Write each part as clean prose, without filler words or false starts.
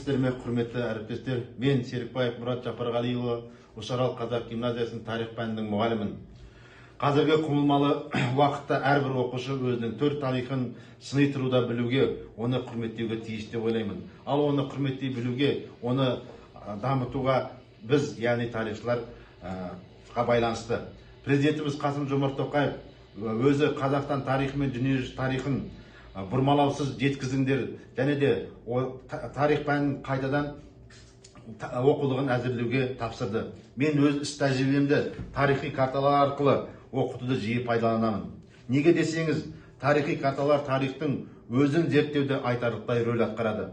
Сіздер ме, құрметті әріптестер, мен Серікбаев Мұрат Жапарғалиұлы, Үшарал қазақ гимназиясының тарих пәнінің мұғалімін. Қазіргі құбылмалы уақытта әрбір оқушы өзінің төр тарихын сыни тұруда білуге, оны құрметтеуге тиіс деп ойлаймын. Ал оны құрметтей білуге, оны дамытуға біз, яғни тарихшыларға байланысты. Президентіміз Қасым-Жомарт Тоқаев өзі Қазақстан тарихы мен дүниежүзі тарихын бұрмалаусыз жеткізіңдер, және де тарих пәнін қайтадан оқулығын әзірлеуге тапсырды. Мен өз іс тәжірибемді тарихи карталар арқылы оқытуды жиі пайдаланамын. Неге десеңіз, тарихи карталар тарихтың өзін зерттеуде айтарлықтай рөл атқарады.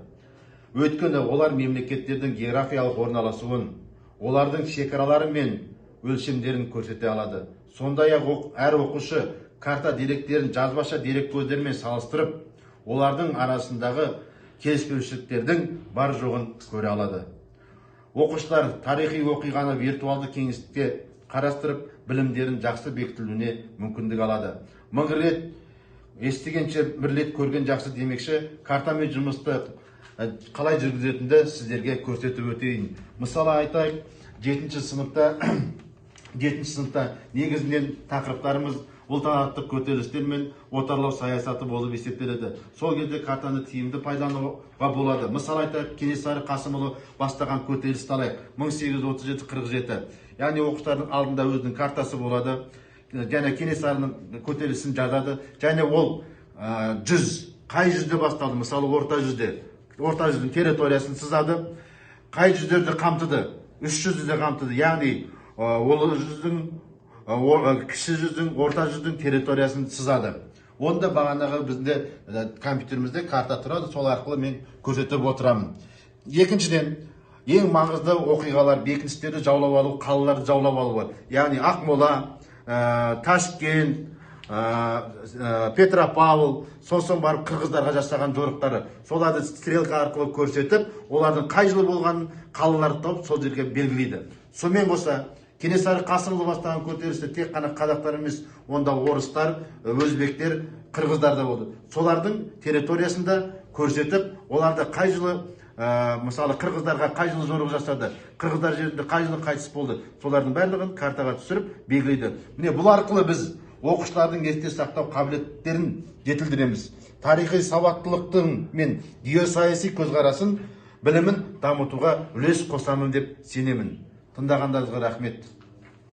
Өйткені олар мемлекеттердің географиялық орналасуын, олардың шекаралары мен өлшемдерін көрсете алады. Сондай-ақ әр оқушы карта деректерін жазбаша дерек көздермен салыстырып, олардың арасындағы келіспеушіліктердің бар жоғын көре алады. Оқушылар тарихи оқиғаны виртуалды кеңістікте қарастырып, білімдерін жақсы бекітілуіне мүмкіндік алады. Мың рет естігенше бір рет көрген жақсы демекші, картамен жұмысты қалай жүргізетінді сіздерге көрсетіп өтейін. Мысалы айтайық, 7-ші сыныпта негізінен тақырыптарымыз ұлт-азаттық көтерілістер мен отарлау саясаты болып есептеледі. Сол кезде картаны тиімді пайдалануға болады. Мысалы айтайық, Кенесары Қасымұлы бастаған көтерілісті алайық, 1837-47. Яғни оқушылардың алдында өзінің картасы болады, және Кенесарының көтерілісін жазады, және ол қай жүзде басталды, мысалы орта жүздің территориясын сызады, қай жүздерді қамтыды, 300-ді қамтыды, яғни ол жүздің, кіші жүздің, орта жүздің территориясын сызады. Онда бағанағы бізде компьютерімізде карта тұрады, сол арқылы мен көрсетіп отырамын. Екіншіден, ең маңызды оқиғалар, бекіністерді жаулап алу, қалаларды жаулап алу бар. Яғни Ақмола, Ташкент, Петропавл, сосын барып қырғыздарға жасаған жорықтары. Соларды стрелка арқылы көрсетіп, олардың қай жылы болғанын қалаларды тауып сол жерге белгілейді. Сонымен болса, Кенесары Қасымұлы бастаған көтерілісте тек қана қазақтар емес, онда орыстар, өзбектер, қырғыздар да болды. Солардың территориясында көрсетіп, оларды қай жылы, мысалы қырғыздарға қай жылы жорық жасады, қырғыздар жерінде қай жылы қайтыс болды, солардың барлығын картаға түсіріп белгілейді. Міне бұл арқылы біз оқушылардың есте сақтау қабілеттерін жетілдіреміз. Тарихи сауаттылықтың мен геосаяси көзқарасын, білімін дамытуға үлес қосамын деп сенемін. Тыңдағандарыңызға рахмет.